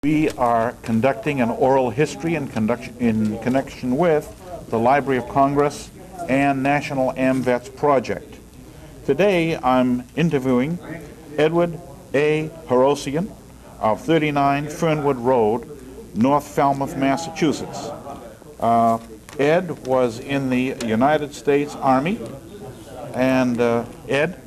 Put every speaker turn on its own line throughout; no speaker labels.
We are conducting an oral history in connection with the Library of Congress and National AMVETS project. Today I'm interviewing Edward A. Herosian of 39 Fernwood Road, North Falmouth, Massachusetts. Ed was in the United States Army, and Ed,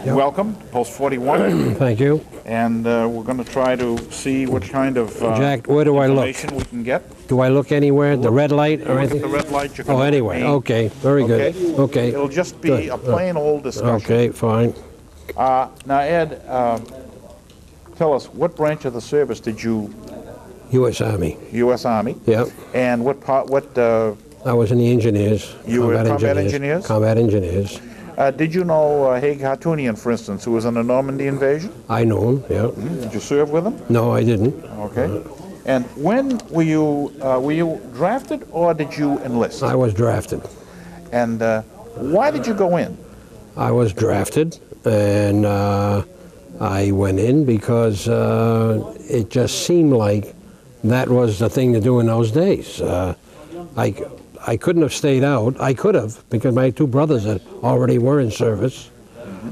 yep.
Welcome to Post 41.
Thank you.
And we're going to try to see what kind of
Jack, where do I look?
information we can get.
Do I look anywhere? The red light or anything?
The red light. You can
Oh, anyway. Okay. Very good. Okay.
It'll just be
Good.
a plain old discussion.
Okay, fine.
Now, Ed, tell us, what branch of the service did you...
U.S. Army.
U.S. Army?
Yep.
And what part,
I was in the engineers.
You were combat engineers?
Combat engineers.
Did you know Haig Hartunian, for instance, who was in the Normandy invasion?
I knew him, yeah.
Did you serve with him?
No, I didn't.
Okay. And when were you drafted or did you enlist?
I was drafted.
And why did you go in?
I was drafted, and I went in because it just seemed like that was the thing to do in those days. I couldn't have stayed out. I could have, because my two brothers that already were in service,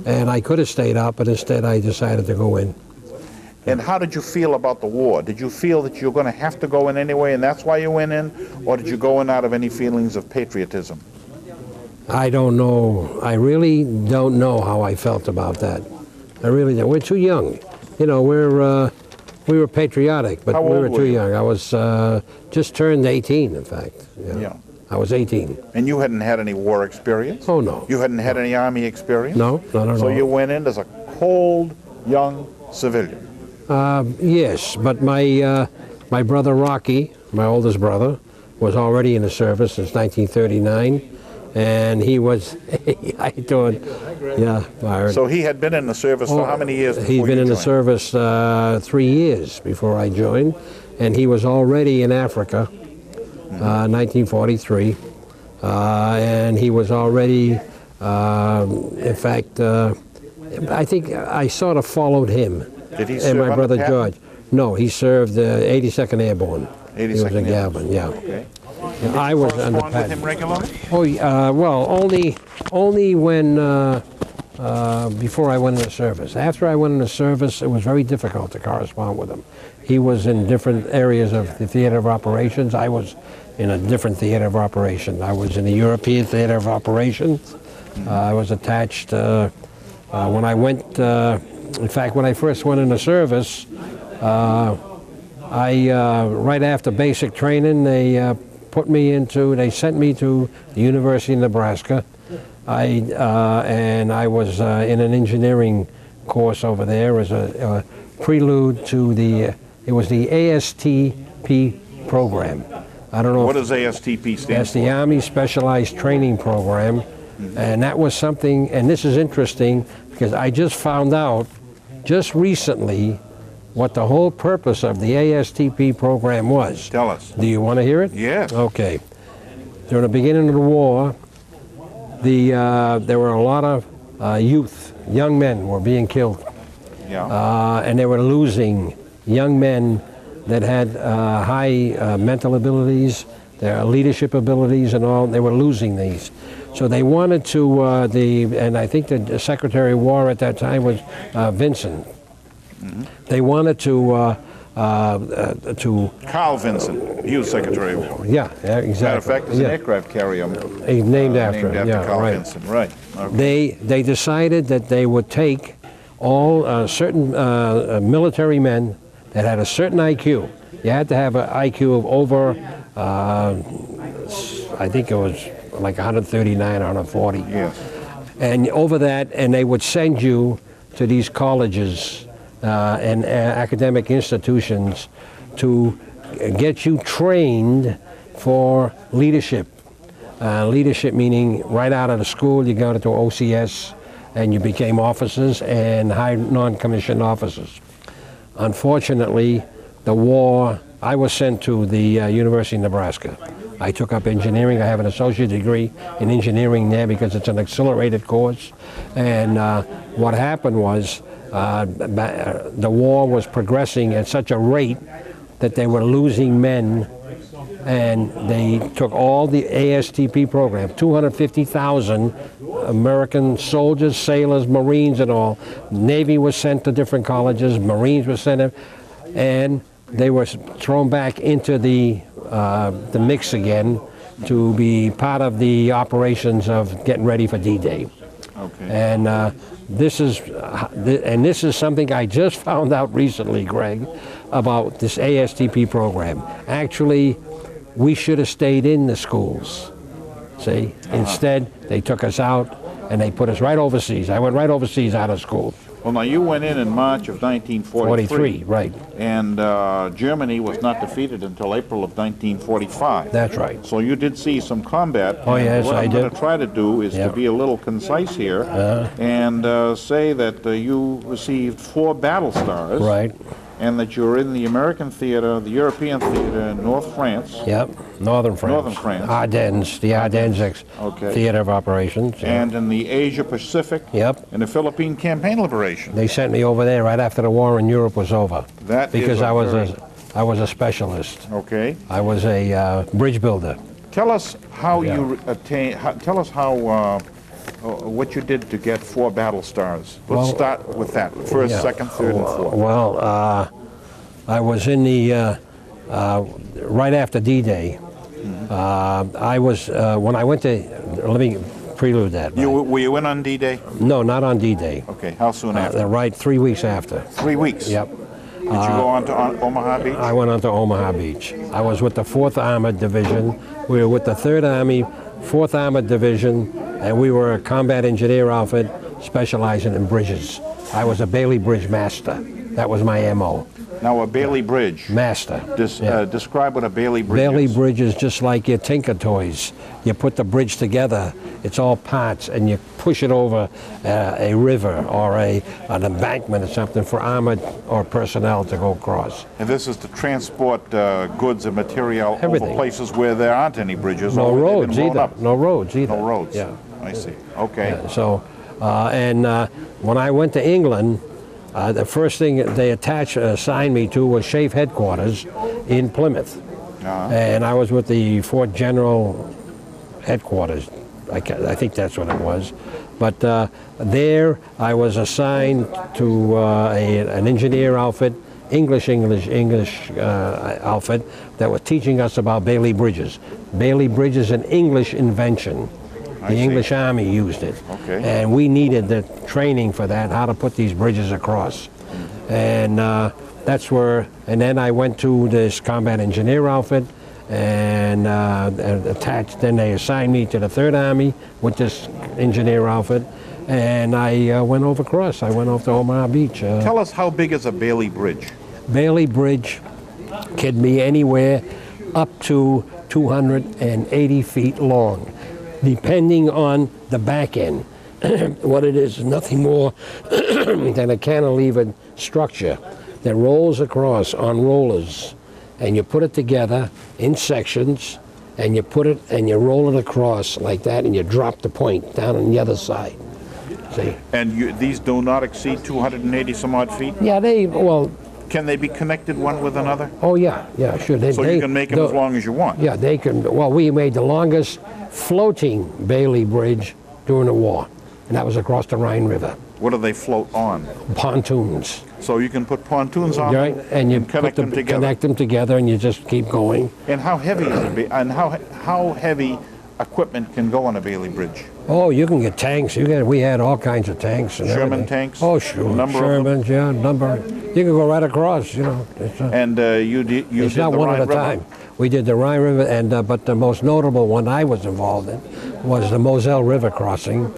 and I could have stayed out, but instead I decided to go in.
And how did you feel about the war? Did you feel that you were going to have to go in anyway, and that's why you went in, or did you go in out of any feelings of patriotism?
I don't know. I really don't know how I felt about that. I really don't. We're too young. You know, we were patriotic, but we were too young. I was just turned 18, in fact. Yeah. I was 18.
And you hadn't had any war experience?
Oh, no.
You hadn't had any Army experience?
No, not at all.
So you went in as a cold, young civilian?
Yes, but my brother Rocky, my oldest brother, was already in the service since 1939, and he was, I thought, yeah, Byron.
So he had been in the service for how many years before
He'd been in the
joined?
service 3 years before I joined, and he was already in Africa, 1943, and he was already, in fact, I think I sort of followed him.
Did he
and
serve
my brother
under
George. No, he served 82nd Airborne.
82nd
He was in Gavin, yeah.
Okay.
I was under
Correspond with him regularly?
Oh, well, only when before I went into service. After I went into service, it was very difficult to correspond with him. He was in different areas of the theater of operations. I was in a different theater of operations. I was in the European theater of operations. I was attached when I went. In fact, when I first went into service, right after basic training, they sent me to the University of Nebraska. And I was in an engineering course over there as a prelude to it was the ASTP program. I don't know.
What does ASTP stand for?
That's the Army Specialized Training Program. And that was something, and this is interesting because I just found out just recently what the whole purpose of the ASTP program was.
Tell us.
Do you want to hear it?
Yes.
Okay. During the beginning of the war, there were a lot of young men were being killed.
Yeah.
And they were losing young men that had high mental abilities, their leadership abilities and all. They were losing these. So they wanted to, and I think the Secretary of War at that time was Vinson. Mm-hmm. They wanted to
Carl Vinson, he was Secretary of War.
Yeah, exactly.
Matter of fact, there's an aircraft carrier
named after
Carl
right.
Vinson, right. Okay.
They decided that they would take all certain military men that had a certain IQ. You had to have an IQ of over, I think it was like 139, 140.
Yes.
And over that, and they would send you to these colleges and academic institutions to get you trained for leadership. Leadership meaning right out of the school, you got into OCS, and you became officers and high non-commissioned officers. Unfortunately, the war, I was sent to the University of Nebraska. I took up engineering. I have an associate degree in engineering there because it's an accelerated course. And what happened was the war was progressing at such a rate that they were losing men, and they took all the ASTP program, 250,000 American soldiers, sailors, Marines, and all. Navy was sent to different colleges, Marines were sent in, and they were thrown back into the mix again to be part of the operations of getting ready for D-Day.
Okay.
And this is something I just found out recently, Greg, about this ASTP program. Actually, we should have stayed in the schools. See, instead they took us out and they put us right overseas. I went right overseas out of school.
Well, now you went in March of 1943.
43, right.
And Germany was not defeated until April of 1945.
That's right.
So you did see some combat.
Oh, yes,
what
I
I'm
did.
going to try to do is
Yeah.
to be a little concise here and say that you received 4 battle stars.
Right.
And that you were in the American theater, the European theater in North France.
Yep. Northern France.
Northern France.
Ardennes, the Ardennes
Okay.
Theater of Operations. Yeah.
And in the Asia Pacific.
Yep.
And the Philippine Campaign Liberation.
They sent me over there right after the war in Europe was over.
That
because
is a
I was a specialist.
Okay.
I was a bridge builder.
Tell us how
Yeah.
you attain. Tell us how what you did to get 4 battle stars. Let's
Well,
start with that. First,
Yeah.
second, third, and fourth.
Well, I was in the right after D-Day. I was when I went to. Let me prelude that.
Were you in on D-Day?
No, not on D-Day.
Okay. How soon after?
Right, 3 weeks after.
3 weeks.
Yep.
Did you go on to Omaha Beach?
I went on to Omaha Beach. I was with the 4th Armored Division. We were with the 3rd Army, 4th Armored Division, and we were a combat engineer outfit specializing in bridges. I was a Bailey Bridge master. That was my MO.
Now, a Bailey Bridge.
Master.
Describe what a Bailey Bridge
Bailey
is.
Bridge is just like your Tinker Toys. You put the bridge together. It's all parts, and you push it over a river or an embankment or something for armored or personnel to go across.
And this is to transport goods and material
Everything.
over places where there aren't any bridges.
No
or where they've
roads
been blown
either.
up.
No roads either.
No roads.
Yeah.
I see. Okay.
So, when I went to England, the first thing they assigned me to was SHAEF headquarters in Plymouth. And I was with the Fort General headquarters. I think that's what it was. But there I was assigned to an engineer outfit, English outfit that was teaching us about Bailey Bridges. Bailey Bridge is an English invention. The English Army used it.
Okay.
And we needed the training for that, how to put these bridges across. And that's where, and then I went to this combat engineer outfit and attached, then they assigned me to the 3rd Army with this engineer outfit. And I went over across. I went off to Omaha Beach.
Tell us, how big is a Bailey Bridge?
Bailey Bridge can be anywhere up to 280 feet long, depending on the back end. What it is nothing more than a cantilevered structure that rolls across on rollers, and you put it together in sections, and you put it and you roll it across like that, and you drop the point down on the other side. See?
And these do not exceed 280 some odd feet?
Yeah,
Can they be connected one with another?
oh yeah, sure.
So you can make them as long as you want?
Yeah, they can. Well, we made the longest floating Bailey Bridge during the war, and that was across the Rhine River.
What do they float on?
Pontoons.
So you can put pontoons on
Right,
them
and you
connect them together.
connect them together, and you just keep going.
And how heavy is it? And how heavy equipment can go on a Bailey Bridge?
Oh, you can get tanks. We had all kinds of tanks and
Sherman
everything.
tanks?
Oh, sure.
A number of them?
Shermans, yeah, number. You can go right across.
And you did
It's
the
not one
Rhine
at a
River?
time. We did the Rhine River, and but the most notable one I was involved in was the Moselle River crossing,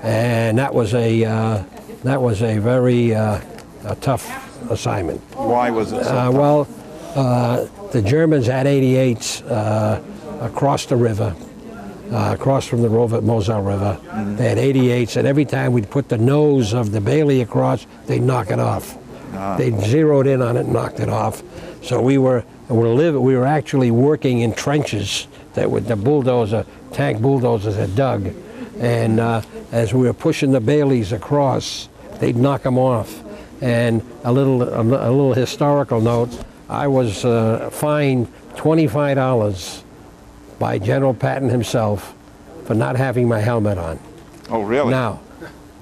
and that was a very tough assignment.
Why was it so tough?
Well, the Germans had 88s across the river, across from the Moselle River. They had 88s, and every time we'd put the nose of the Bailey across, they'd knock it off. They zeroed in on it and knocked it off. So we were actually working in trenches that with the tank bulldozers had dug, and as we were pushing the Baileys across, they'd knock them off. And a little historical note: I was fined $25 by General Patton himself for not having my helmet on.
Oh, really?
Now,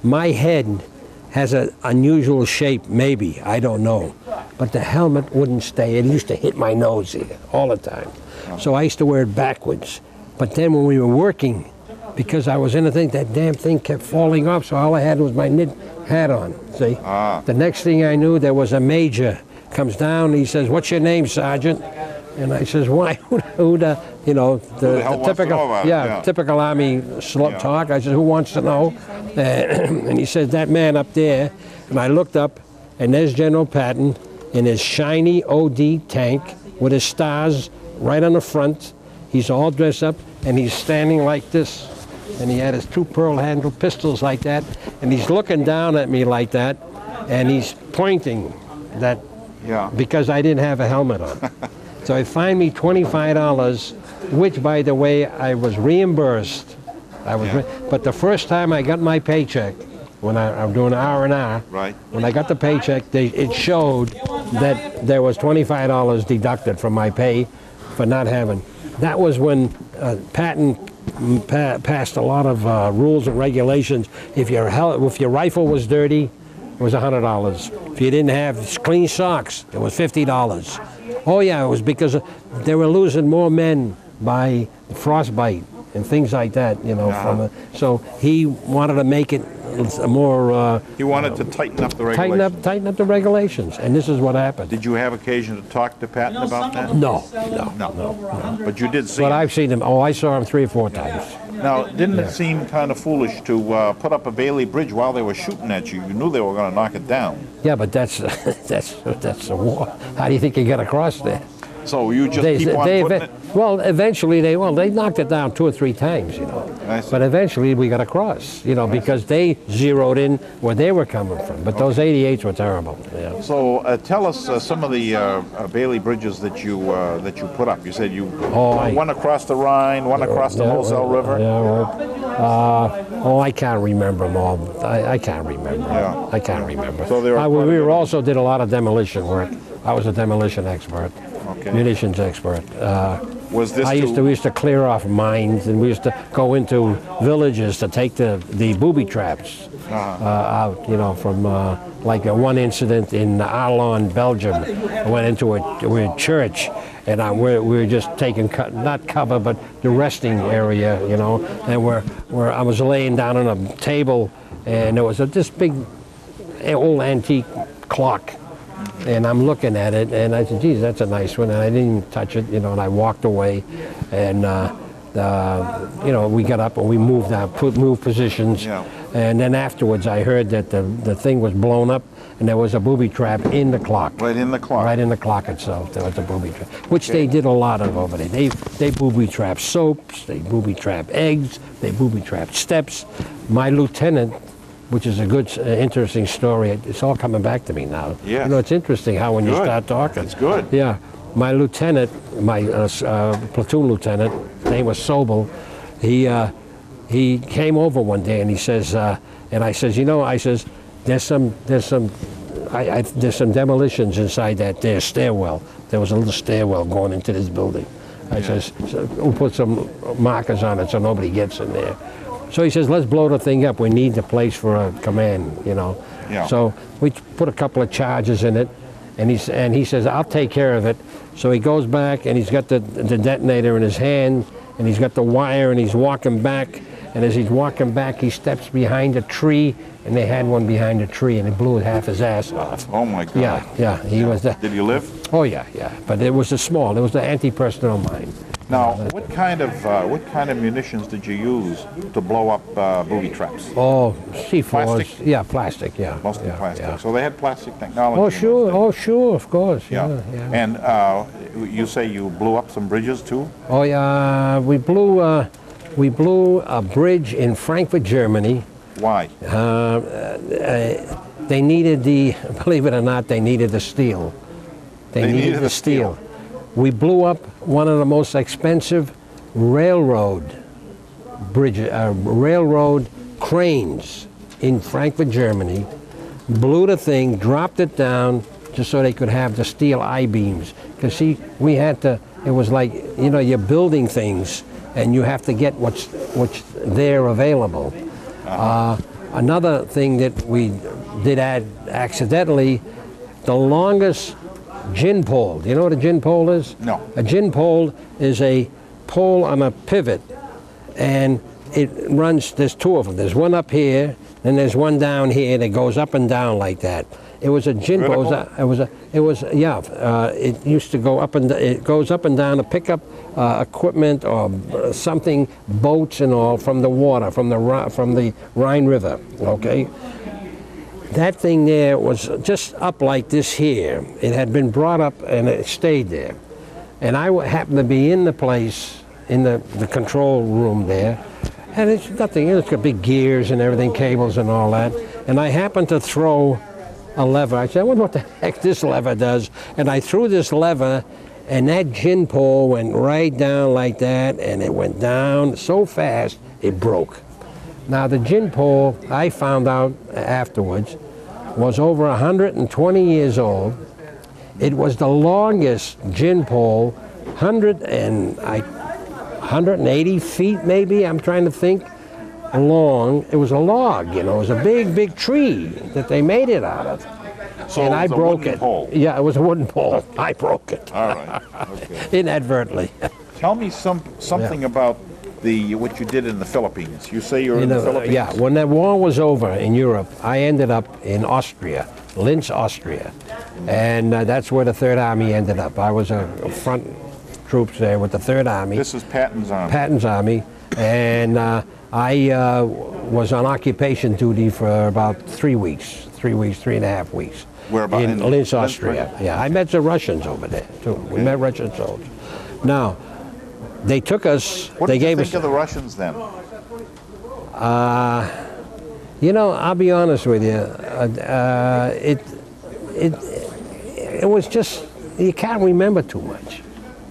my head has an unusual shape, maybe, I don't know. But the helmet wouldn't stay. It used to hit my nose here all the time. So I used to wear it backwards. But then when we were working, because I was in the thing, that damn thing kept falling off, so all I had was my knit hat on, see? The next thing I knew, there was a major comes down, and he says, "What's your name, Sergeant?" And I says, "Why? Who the you know, the typical, typical Army talk." I said, "Who wants to know?" And he says, "That man up there." And I looked up, and there's General Patton in his shiny OD tank with his stars right on the front. He's all dressed up, and he's standing like this. And he had his two pearl-handled pistols like that, and he's looking down at me like that, and he's pointing that because I didn't have a helmet on. So he fined me $25, which, by the way, I was reimbursed. But the first time I got my paycheck, when I'm doing R&R, when I got the paycheck, it showed that there was $25 deducted from my pay for not having. That was when Patton passed a lot of rules and regulations. If your rifle was dirty, it was $100. If you didn't have clean socks, it was $50. Oh yeah, it was because they were losing more men by frostbite and things like that, you know. So he wanted to make it more.
He wanted to tighten up the regulations.
Tighten up the regulations, and this is what happened.
Did you have occasion to talk to Patton about that?
No.
But you did see
him.
But
I've seen him. Oh, I saw him 3 or 4 times.
Now, didn't it seem kind of foolish to put up a Bailey Bridge while they were shooting at you? You knew they were going to knock it down.
Yeah, but that's a war. How do you think you get across there?
So you just keep on putting it?
Well, eventually they knocked it down 2 or 3 times, you know. But eventually we got across, you know, because they zeroed in where they were coming from. But those 88s were terrible. Yeah.
So tell us some of the Bailey bridges that you put up. You said you one across the Rhine, one across the Moselle River.
I can't remember them all. I can't remember. I can't remember.
So
we also did a lot of demolition work. I was a demolition expert. Munitions expert. We used to clear off mines, and we used to go into villages to take the booby traps out, you know, from like one incident in Arlon, Belgium. I went into a church, and we were just taking not cover, but the resting area, you know, and where I was laying down on a table, and there was this big old antique clock. And I'm looking at it, and I said, "Geez, that's a nice one." And I didn't even touch it, you know. And I walked away, and you know, we got up and we moved positions. And then afterwards, I heard that the thing was blown up, and there was a booby trap in the clock.
Right in the clock.
Right in the clock itself, there was a booby trap, which they did a lot of over there. They booby trap soaps, they booby trap eggs, they booby trap steps. My lieutenant, which is a good, interesting story. It's all coming back to me now.
Yeah.
You know, it's interesting how when you start talking.
It's good.
Yeah. My lieutenant, my platoon lieutenant, his name was Sobel. He came over one day and he says, and I says, you know, there's some demolitions inside that there stairwell. There was a little stairwell going into this building. I says, we'll put some markers on it so nobody gets in there. So he says, let's blow the thing up. We need the place for a command, you know. So we put a couple of charges in it, and he says, I'll take care of it. So he goes back, and he's got the detonator in his hand, and he's got the wire, and he's walking back. And as he's walking back, he steps behind a tree, and they had one behind a tree, and it blew half his ass off.
Oh my God.
Yeah. He was there.
Did he live?
Oh yeah. But it was the anti-personnel mine.
Now, what kind of munitions did you use to blow up booby traps?
Oh, C4s.
Plastic?
Yeah, plastic. Yeah.
Mostly plastic. Yeah. So they had plastic technology.
Oh sure, of course. Yeah.
And you say you blew up some bridges too?
Oh yeah, we blew a bridge in Frankfurt, Germany.
Why?
They needed believe it or not, they needed the steel. They needed the steel. We blew up one of the most expensive railroad cranes in Frankfurt, Germany. Blew the thing, dropped it down, just so they could have the steel I-beams. Because see, we had to, it was like, you know, you're building things and you have to get what's there available. Another thing that we did add accidentally, the longest gin pole. Do you know what a gin pole is?
No.
A gin pole is a pole on a pivot, and it runs, there's two of them. There's one up here, and there's one down here that goes up and down like that. It was a gin pole. It used to go up and it goes up and down to pick up equipment or something, boats and all from the water, from the Rhine River. Okay. That thing there was just up like this here. It had been brought up and it stayed there. And I happened to be in the place, in the control room there, and it's nothing. It's got big gears and everything, cables and all that. And I happened to throw a lever. I said, I wonder what the heck this lever does. And I threw this lever, and that gin pole went right down like that, and it went down so fast it broke. Now the gin pole, I found out afterwards, was over 120 years old. It was the longest gin pole, 180 feet maybe, I'm trying to think, long. It was a log, you know, it was a big, big tree that they made it out of.
So
and I broke it.
Pole.
Yeah, it was a wooden pole. I broke it.
All right. Okay.
Inadvertently.
Tell me something about what you did in the Philippines. You say you're in the Philippines?
Yeah, when that war was over in Europe, I ended up in Austria, Linz, Austria. And that's where the Third Army ended up. I was a front troops there with the Third Army.
This is Patton's Army.
Patton's Army. And I was on occupation duty for about 3 weeks, 3.5 weeks.
Where about?
In Linz, Austria. Yeah, I met the Russians over there, too. Okay. We met Russian soldiers. Now, they took us,
what
they
did you
gave
think
us...
of the Russians then?
You know, I'll be honest with you. It was just, you can't remember too much.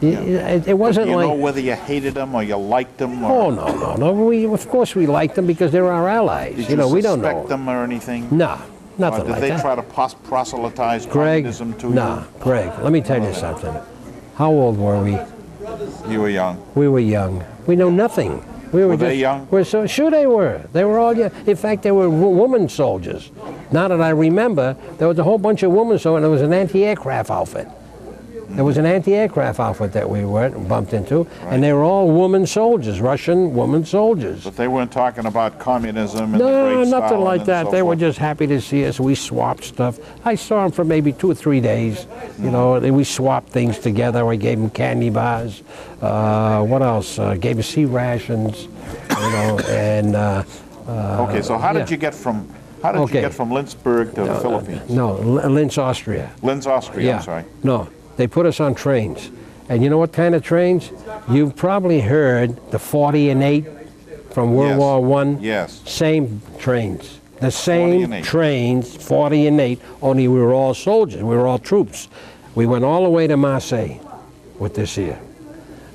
It wasn't
like...
like...
You know whether you hated them or you liked them?
Or... Oh, no. Of course we liked them because they were our allies.
Did
you know, we don't know.
suspect them or anything?
No, nothing like that.
Did they try to proselytize
Greg,
communism to you?
No, Greg, let me tell you something. How old were we?
You were young.
We were young. We know nothing.
Were they young?
Sure they were. They were all young. In fact, they were woman soldiers. Now that I remember, there was a whole bunch of women soldiers, and there was an anti-aircraft outfit. There was an anti-aircraft outfit that we bumped into, right. And they were all woman soldiers, Russian woman soldiers.
But they weren't talking about communism and
no,
the great
nothing like that.
So
they
forth.
were just happy to see us. We swapped stuff. I saw them for maybe 2 or 3 days. You know, we swapped things together. I gave them candy bars. What else? Gave them sea rations. You know, and
okay. So how did you get from? How did you get from Lynchburg to the Philippines?
Linz, Austria.
Linz, Austria.
Yeah.
I'm sorry.
No. They put us on trains. And you know what kind of trains? You've probably heard the 40 and 8 from World War I.
Yes.
Same trains. The same trains, 40 and 8, only we were all soldiers. We were all troops. We went all the way to Marseille with this here.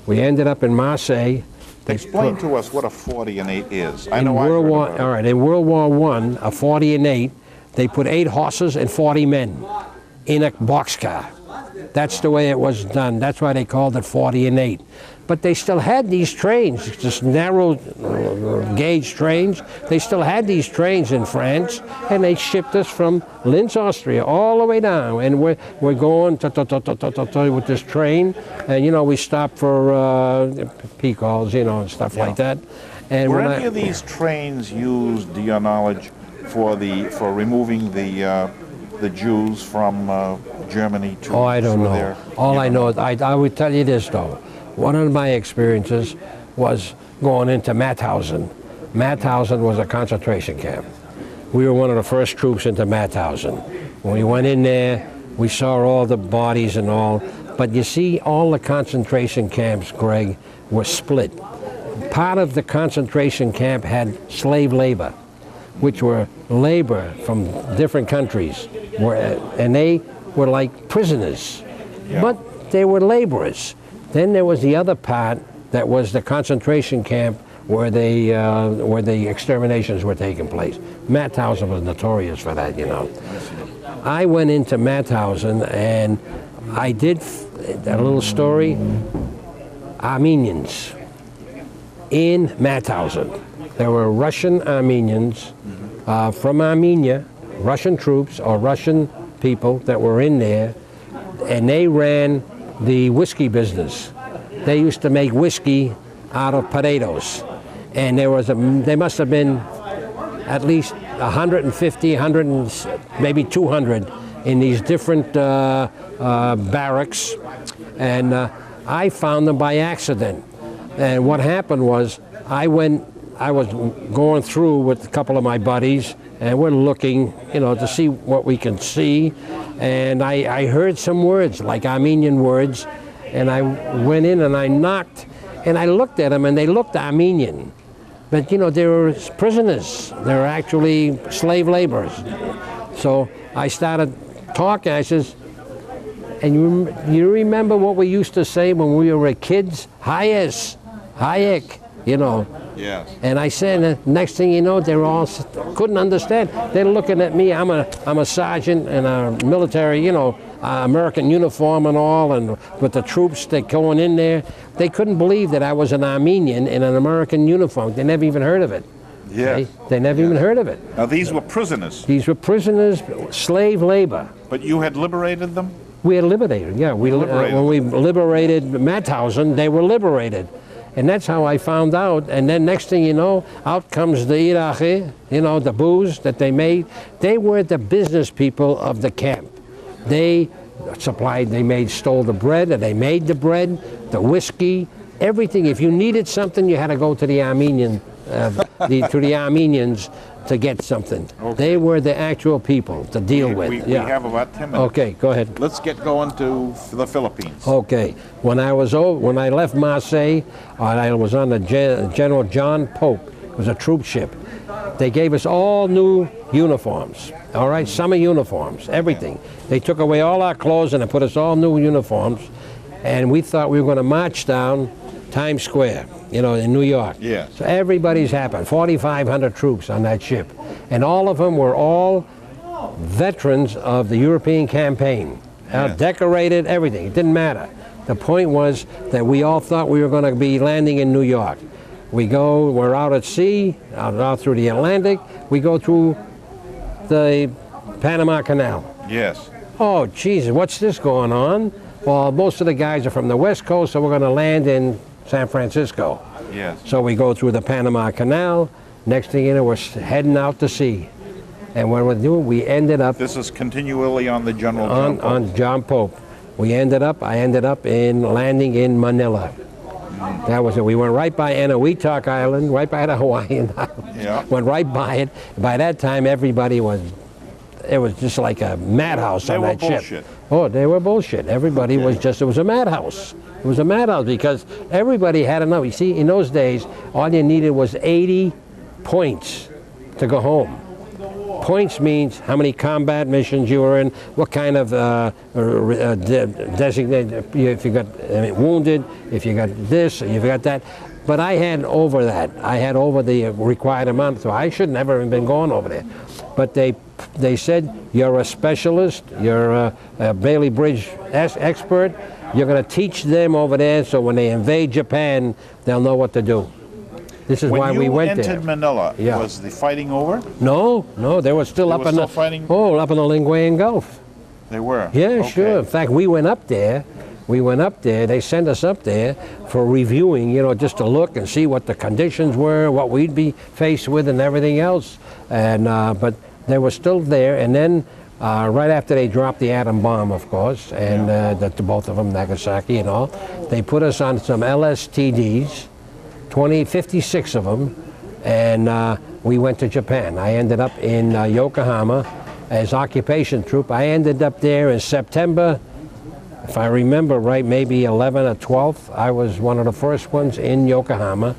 We ended up in Marseille.
Explain to us what a 40 and 8 is. I
know
I've heard about it.
All right, in World War I, a 40 and 8, they put 8 horses and 40 men in a boxcar. That's the way it was done. That's why they called it 40 and 8. But they still had these trains, just narrow gauge trains. They still had these trains in France, and they shipped us from Linz, Austria, all the way down. And we're going with this train, and you know we stop for peak calls, you know, and stuff like that. And
were any of these trains used, to your knowledge, for removing the Jews from Germany to?
Oh, I don't know. All I know is I would tell you this though. One of my experiences was going into Mauthausen. Mauthausen was a concentration camp. We were one of the first troops into Mauthausen. When we went in there, we saw all the bodies and all. But you see, all the concentration camps, Greg, were split. Part of the concentration camp had slave labor, which were labor from different countries, and they were like prisoners, but they were laborers. Then there was the other part that was the concentration camp where the exterminations were taking place. Mauthausen was notorious for that, you know. I went into Mauthausen and I did a little story, Armenians in Mauthausen. There were Russian Armenians from Armenia, Russian troops or Russian people that were in there, and they ran the whiskey business. They used to make whiskey out of potatoes, and there must have been at least 150, 100, maybe 200 in these different barracks, and I found them by accident. And what happened was I was going through with a couple of my buddies, and we're looking, to see what we can see, and I heard some words, like Armenian words, and I went in and I knocked, and I looked at them, and they looked Armenian. But, they were prisoners. They were actually slave laborers. So I started talking. I says, and you remember what we used to say when we were kids? Hayek,
Yes.
And I said, next thing you know, they were all couldn't understand. They're looking at me. I'm a sergeant in a military, American uniform and all, and with the troops that going in there. They couldn't believe that I was an Armenian in an American uniform. They never even heard of it.
Yes.
They never even heard of it.
Now these were prisoners.
These were prisoners, slave labor.
But you had liberated them?
We had liberated, yeah. When we liberated Mauthausen, they were liberated. And that's how I found out. And then next thing you know, out comes the irache, the booze that they made. They were the business people of the camp. They stole the bread, and they made the bread, the whiskey, everything. If you needed something, you had to go to the Armenians to get something.
Okay.
They were the actual people to deal with.
We have about 10 minutes.
Okay, go ahead.
Let's get going to the Philippines.
Okay. When I left Marseille, I was on the General John Pope. It was a troop ship. They gave us all new uniforms, all right, summer uniforms, everything. They took away all our clothes and they put us all new uniforms, and we thought we were going to march down Times Square, in New York.
Yes.
So everybody's happy. 4,500 troops on that ship, and all of them were all veterans of the European campaign, decorated, everything. It didn't matter. The point was that we all thought we were going to be landing in New York. We're out at sea, out through the Atlantic. We go through the Panama Canal.
Yes.
Oh, Jesus, what's this going on? Well, most of the guys are from the West Coast, so we're going to land in San Francisco.
Yes.
So we go through the Panama Canal. Next thing you know, we're heading out to sea. And what we're doing, we ended up...
This is continually on the General John Pope.
On John Pope. I ended up landing in Manila. That was it. We went right by Eniwetok Island, right by the Hawaiian Island.
Yeah.
Went right by it. By that time, everybody was... It was just like a madhouse on that ship.
They were bullshit.
Oh, they were bullshit. Everybody was just... It was a madhouse. It was a madhouse because everybody had enough. You see, in those days, all you needed was 80 points to go home. Points means how many combat missions you were in, what kind of designated, if you got wounded, if you got this, if you got that. But I had over that. I had over the required amount, so I should never have been going over there. But they said, you're a specialist, you're a Bailey Bridge expert, you're going to teach them over there so when they invade Japan, they'll know what to do. This is why we went there.
When you entered Manila, was the fighting over?
No, they were still up in the
fighting?
Oh, up in the Linguayan Gulf.
They were?
Yeah,
okay.
Sure. In fact, we went up there. They sent us up there for reviewing, just to look and see what the conditions were, what we'd be faced with and everything else. And but they were still there. And then right after they dropped the atom bomb, of course, and both of them, Nagasaki and all, they put us on some LSTDs. 56 of them, and we went to Japan. I ended up in Yokohama as occupation troop. I ended up there in September, if I remember right, maybe 11th or 12th. I was one of the first ones in Yokohama,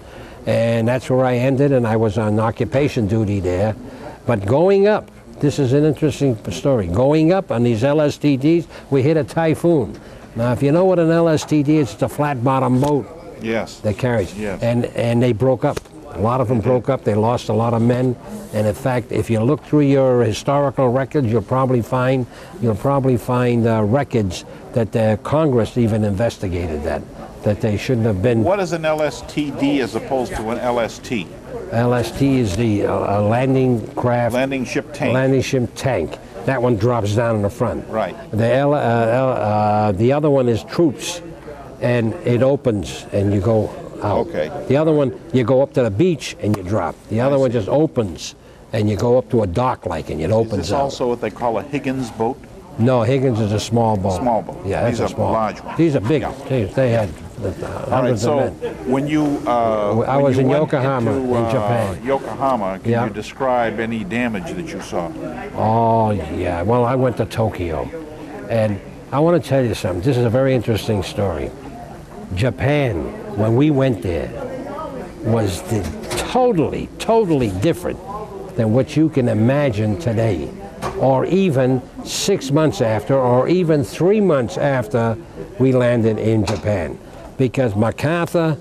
and that's where I ended, and I was on occupation duty there. But going up, this is an interesting story. Going up on these LSTDs, we hit a typhoon. Now, if you know what an LSTD is, it's a flat-bottom boat.
Yes.
They carried.
Yes.
And they broke up. A lot of them broke up. They lost a lot of men. And in fact, if you look through your historical records, you'll probably find records that Congress even investigated that they shouldn't have been.
What is an LSTD as opposed to an LST?
LST is the landing craft.
Landing ship tank.
Landing ship tank. That one drops down in the front.
Right.
The other one is troops, and it opens and you go out.
Okay.
The other one, you go up to the beach and you drop. The other one just opens and you go up to a dock like and it opens out.
Is this also what they call a Higgins boat?
No, Higgins is a small boat.
Small boat.
Yeah, that's
These
a small.
are large ones.
These are big.
Yeah.
They had hundreds
All right,
of men.
so when you
I was in Yokohama, in Japan.
Yokohama, can
Yeah.
you describe any damage that you saw?
Oh, yeah. Well, I went to Tokyo. And I want to tell you something. This is a very interesting story. Japan, when we went there, was totally different than what you can imagine today, or even 6 months after, or even 3 months after we landed in Japan. Because MacArthur,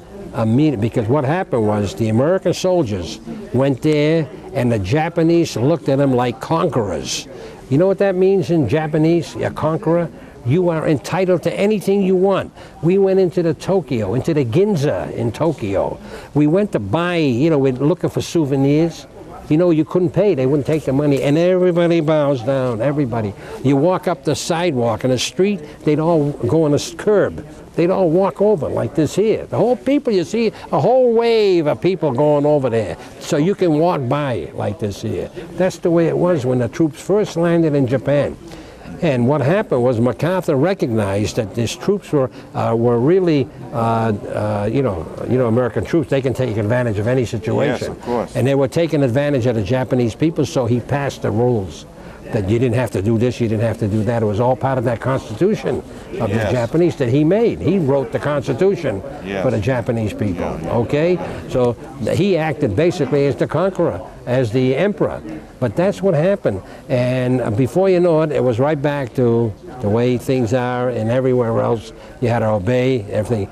because what happened was the American soldiers went there and the Japanese looked at them like conquerors. You know what that means in Japanese, a conqueror? You are entitled to anything you want. We went into the Ginza in Tokyo. We went to buy, we're looking for souvenirs. You couldn't pay. They wouldn't take the money. And everybody bows down, everybody. You walk up the sidewalk in the street, they'd all go on the curb. They'd all walk over like this here. The whole people, you see, a whole wave of people going over there. So you can walk by like this here. That's the way it was when the troops first landed in Japan. And what happened was MacArthur recognized that these troops were really, American troops. They can take advantage of any situation.
Yes, of course.
And they were taking advantage of the Japanese people, so he passed the rules that you didn't have to do this, you didn't have to do that. It was all part of that Constitution of the Japanese that he made. He wrote the Constitution for the Japanese people, okay? So he acted basically as the conqueror, as the emperor. But that's what happened. And before you know it, it was right back to the way things are and everywhere else. You had to obey everything.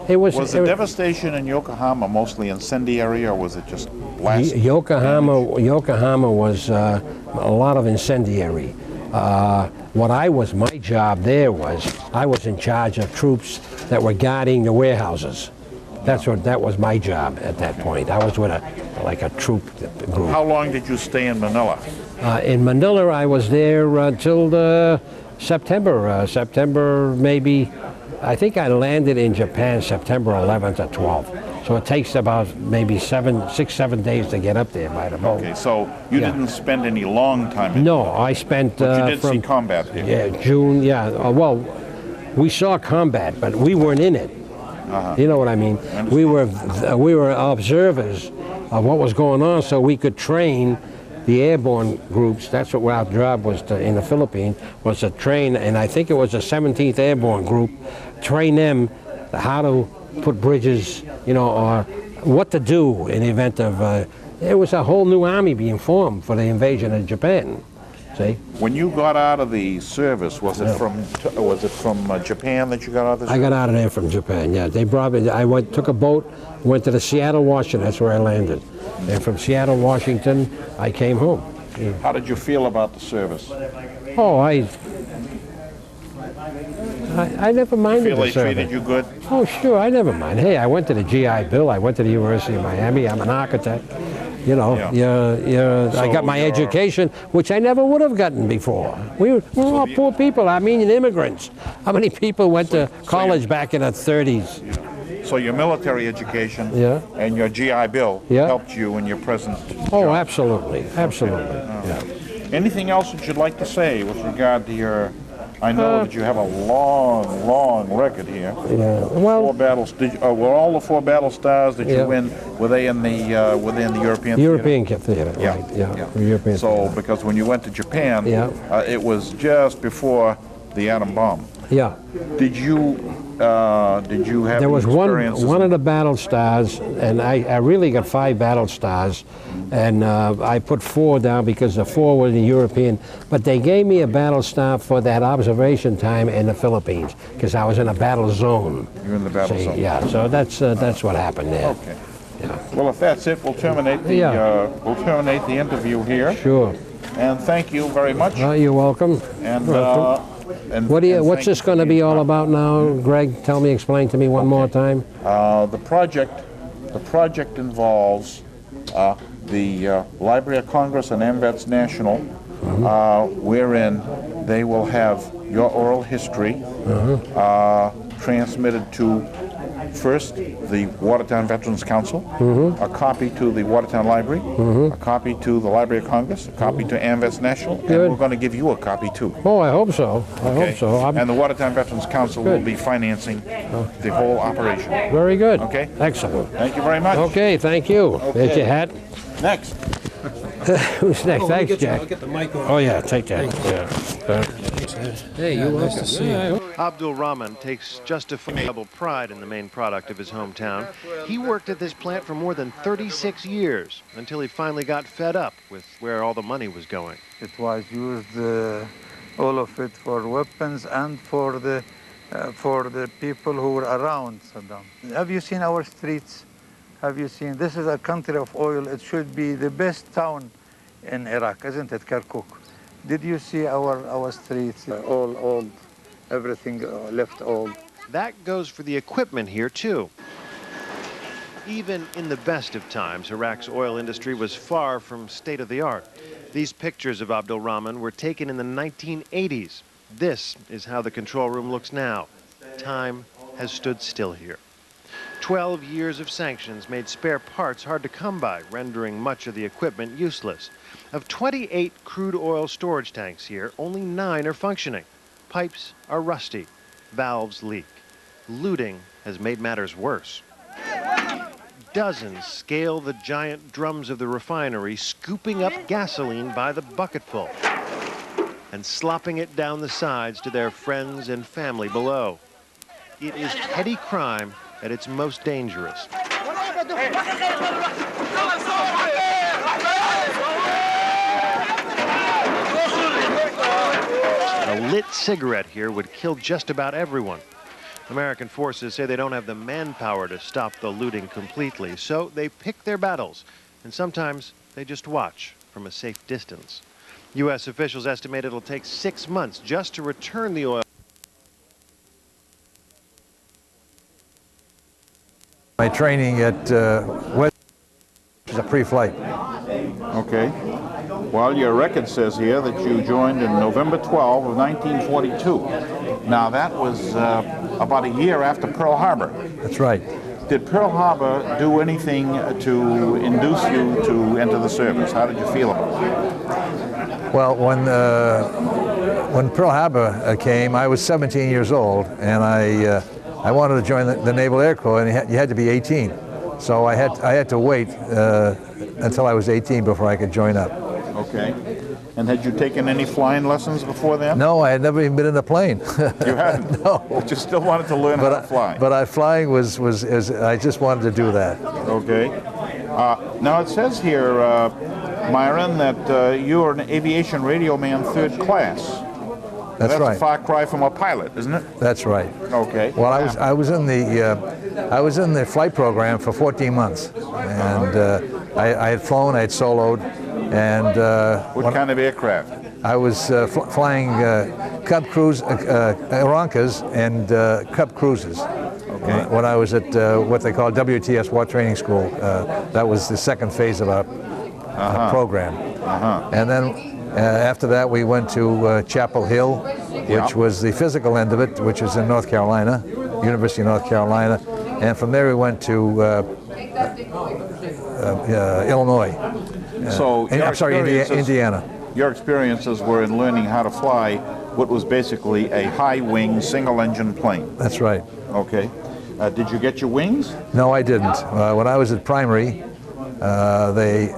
Was the devastation in Yokohama mostly incendiary, or was it just blast?
Yokohama was a lot of incendiary. My job there was, I was in charge of troops that were guarding the warehouses. That was my job at that point. I was with a troop group.
How long did you stay in Manila?
In Manila, I was there until September. September maybe. I think I landed in Japan September 11th or 12th. So it takes about maybe 6, 7 days to get up there by the boat.
Okay, so you didn't spend any long time in
No, I spent
but you did see combat there.
Yeah, June, well, we saw combat, but we weren't in it. You know what I mean? We were observers of what was going on so we could train the airborne groups. That's what our job was in the Philippines, was to train, and I think it was the 17th Airborne Group, train them how to put bridges, or what to do in the event of, it was a whole new army being formed for the invasion of Japan. See?
When you got out of the service, was it from Japan that you got out of the service?
I got out of there from Japan, yeah. They brought me, took a boat, went to Seattle, Washington, that's where I landed. And from Seattle, Washington, I came home.
How did you feel about the service?
Oh, I never minded
Feel
the
they
service.
treated you good?
Oh, sure, I never mind. Hey, I went to the GI Bill. I went to the University of Miami. I'm an architect. I got my education, which I never would have gotten before. We were all poor people, Armenian immigrants. How many people went to college back in the 30s?
So your military education and your GI Bill helped you in your present
Oh,
job.
absolutely.
Anything else that you'd like to say with regard to your... I know that you have a long record here.
Yeah. Well,
4 battles. Were all the 4 battle stars that you win, were they in the within the European
European theater? Right. European
so,
theater.
Because when you went to Japan, it was just before the atom bomb.
Yeah.
Did you have
There was one of the battle stars, and I really got 5 battle stars, and I put 4 down because the 4 were the European, but they gave me a battle star for that observation time in the Philippines, because I was in a battle zone.
You're in the battle zone.
Yeah, so that's what happened there.
Okay. Well, if that's it, we'll terminate the interview here.
Sure.
And thank you very much.
You're welcome.
And,
What's this going to be all about now, Greg? Explain to me one more time.
The project involves the Library of Congress and AMVETS National, wherein they will have your oral history transmitted to first the Watertown Veterans Council, a copy to the Watertown Library, a copy to the Library of Congress, a copy to AMVETS National, and we're going to give you a copy too.
Oh, I hope so. I hope so.
And the Watertown Veterans Council will be financing the whole operation.
Very good.
Okay.
Excellent.
Thank you very much.
Okay, thank you.
Okay.
There's your hat.
Next.
Who's next? Thanks, Jack.
I'll get the mic over.
Oh, yeah, take that. Yeah.
Hey, you nice to see you.
Abdul Rahman takes justifiable pride in the main product of his hometown. He worked at this plant for more than 36 years until he finally got fed up with where all the money was going.
It was used, all of it, for weapons and for the people who were around Saddam. Have you seen our streets? Have you seen? This is a country of oil. It should be the best town in Iraq, isn't it, Kirkuk? Did you see our streets? All old, everything left old.
That goes for the equipment here, too. Even in the best of times, Iraq's oil industry was far from state-of-the-art. These pictures of Abdul Rahman were taken in the 1980s. This is how the control room looks now. Time has stood still here. 12 years of sanctions made spare parts hard to come by, rendering much of the equipment useless. Of 28 crude oil storage tanks here, only 9 are functioning. Pipes are rusty. Valves leak. Looting has made matters worse. Dozens scale the giant drums of the refinery, scooping up gasoline by the bucketful and slopping it down the sides to their friends and family below. It is petty crime at its most dangerous. A lit cigarette here would kill just about everyone. American forces say they don't have the manpower to stop the looting completely, so they pick their battles, and sometimes they just watch from a safe distance. U.S. officials estimate it'll take 6 months just to return the oil.
My training at West is a pre-flight.
Okay. Well, your record says here that you joined in November 12 of 1942. Now, that was about a year after Pearl Harbor.
That's right.
Did Pearl Harbor do anything to induce you to enter the service? How did you feel about it?
Well, when Pearl Harbor came, I was 17 years old, and I wanted to join the Naval Air Corps, and you had to be 18. So I had to wait until I was 18 before I could join up.
Okay. And had you taken any flying lessons before then?
No, I had never even been in a plane.
You hadn't?
No.
But you still wanted to learn how to fly?
But flying was I just wanted to do that.
Okay. Now it says here, Myron, that you are an aviation radio man 3rd class.
That's right.
That's a far cry from a pilot, isn't it?
That's right.
Okay.
Well, I was in the flight program for 14 months, and I had flown, I had soloed, and
what kind of aircraft?
I was flying Cub Cruise, Aronkas, and Cub Cruises. Okay. When I was at what they call WTS War Training School, that was the second phase of our program. And then after that, we went to Chapel Hill, which was the physical end of it, which is in North Carolina, University of North Carolina. And from there, we went to Illinois. Indiana.
Your experiences were in learning how to fly what was basically a high-wing, single-engine plane.
That's right.
Okay. Did you get your wings?
No, I didn't. When I was at primary, they